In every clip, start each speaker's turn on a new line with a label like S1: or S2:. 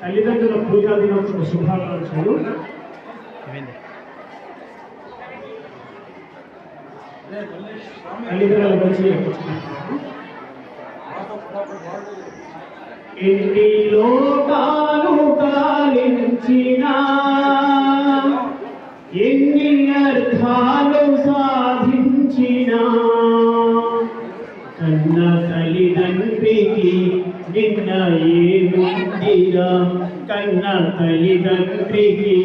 S1: తల్లిదండ్రుల పూజా దినోత్సవ శుభాకాంక్షలు. తల్లిదండ్రుల గురించి ఎన్ని లోకాలు కాలించిన ఎన్ని అర్థాలు సాధించిన కన్న తల్లిదండ్రికి నిన్న ఏముందిరా, కన్న తల్లిదండ్రికి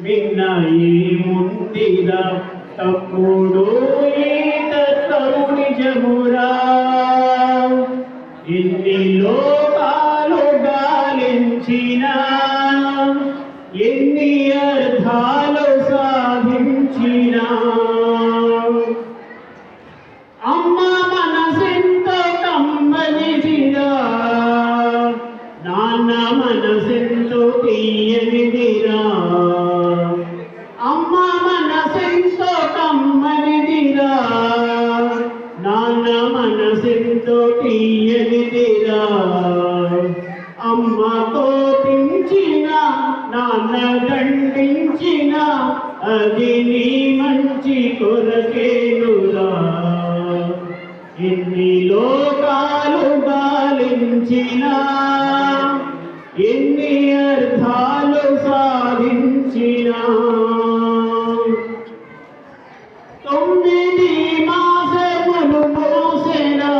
S1: నిన్న ఏముందిరా, తప్పుడు ఈత నిజమురా. ఎన్ని లోకాలు గాలించిన ఎన్ని అర్థాలు సాధించిన అమ్మ మనసెంతో కమ్మనిదిరా, నాన్న మనసెంతో తీయనిదిరా. అమ్మ మనసెంతో కమ్మనిదిరా, నాన్న మనసెంతో తీయనిదిరా. అమ్మ కోపించిన నాన్న దండించిన అది నీ మంచి కొరకేనురా. ఎన్ని లోకాలు గాలించిన ఎన్ని అర్థాలు సాధించిన 9 మాసములు మోసెనా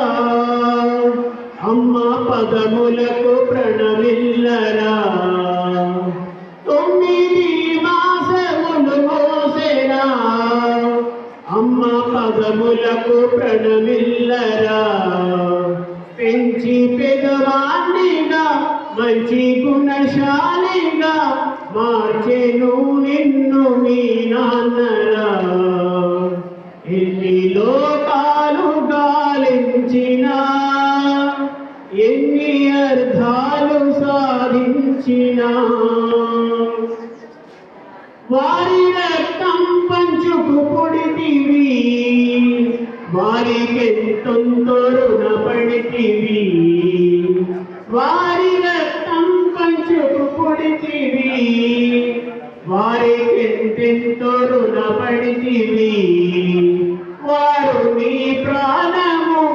S1: అమ్మ పదములకు ప్రణమిల్లరా. 9 మాసములు మోసెనా అమ్మ పదములకు ప్రణమిల్లరా. పెంచి పెదవాణ్ణిగా మంచి గుణశాలిగా మార్చెను నిన్ను మీ నాన్నరా. ఎన్ని లోకాలు గాలించిన ఎన్ని అర్థాలు సాధించిన వారి రక్తం పంచుకు పుడితివి, వారికెంతో రుణపడితివి. వారి రక్తం పంచుకు పుడితివి, వారికెంతో రుణపడితివి. వారు నీ ప్రాణము,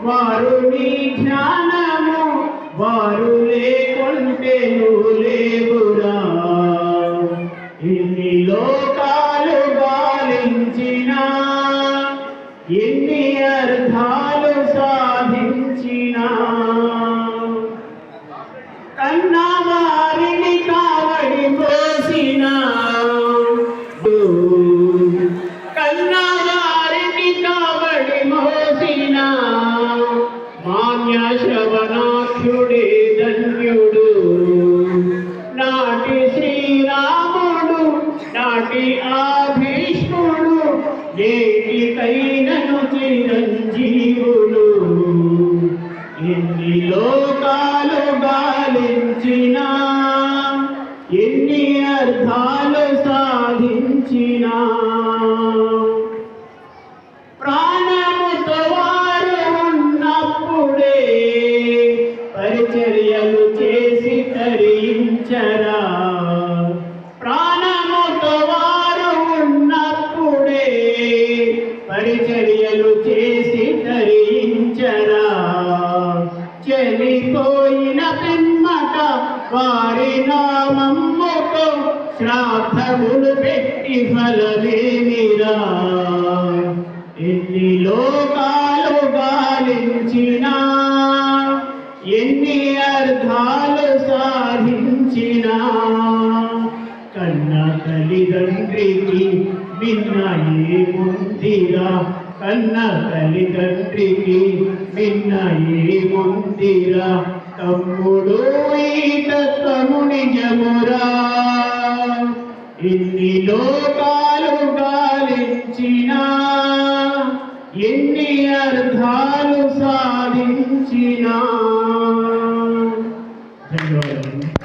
S1: వారు నీ జ్ఞానము, వారు లేకుంటే నువ్వు లేవురా. ఎన్ని లోకాలు గాలించిన ఎన్ని అర్థాలు సాధించిన కన్నవారిని కావడి మోసిన, కన్నవారిని కావడి మోసిన మాన్య శ్రవణాఖ్యుడే ధన్యుడు. నాటి శ్రీరాముడు నాటి ఆభీష్ముడు నేటికైనను చిరంజీవుడు. ఎన్ని లోకాలు గాలించిన ఎన్ని అర్థాలు సాధించిన ప్రాణముతో వారు ఉన్నప్పుడే పరిచర్యలు చేసి తరించరా. ప్రాణముతో వారు ఉన్నప్పుడే పరిచర్యలు చేసి తరించరా. చనిపోయిన పిమ్మట వారి నామముతో శ్రాద్ధములు పెట్టి ఫలమేమిరా. ఎన్ని లోకాలు గాలించిన ఎన్ని అర్థాలు సాధించిన కన్న తల్లిదండ్రికి నిన్న ఏముందిరా, కన్న తల్లిదండ్రికి నిన్న ఏముందిరా. తమ్ముడు ఈ తత్వము నిజమురా. ఎన్ని లోకాలు గాలించిన ఎన్ని అర్థాలు సాధించిన. ధన్యవాదాలు.